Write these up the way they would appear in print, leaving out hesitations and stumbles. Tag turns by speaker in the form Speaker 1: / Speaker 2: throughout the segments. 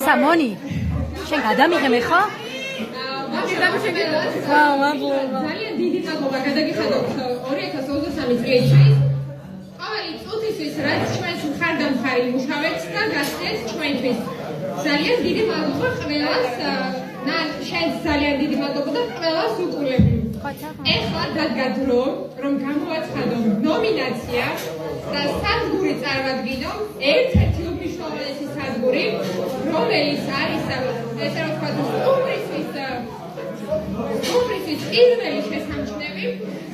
Speaker 1: კაცა, მონი. შენ გადამიღე მე ხო?
Speaker 2: ძალიან დიდი მადლობა გადაგიხადოთ 2023 წლის. ყოველი წუთისთვის რაც ჩვენს მხარდამხარი მუშავებს და გასცეს ჩვენთვის. ძალიან დიდი მადლობა ყველას. შენს ძალიან დიდი მადლობა და ყველას უკულები. ეხლა დადგა დრო, რომ გამოვაცხადო ნომინაცია და სადგური წარმადგინო ერთ-ერთი უმნიშვნელოვანესი სადგური, რომელიც არის ესე რომ ვთქვათ სტუმრისთვის პირველი შესამჩნევი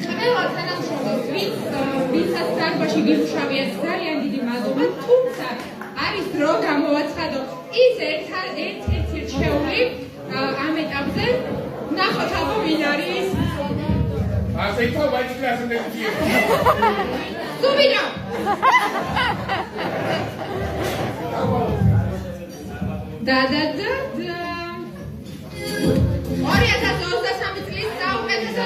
Speaker 2: ყველა თანამშრომელს, ვისაც დარბაზში გიმუშავიათ ძალიან დიდი მადლობა, თუმცა არის დრო გამოვაცხადო ის ერთ-ერთი რჩეული ამ ეტაპზე ნახოთ ალბათ ვინ არის
Speaker 3: ასე იყო ვაიჩ კლასამდე
Speaker 2: სუბინა და 2023 წლის საუკეთესო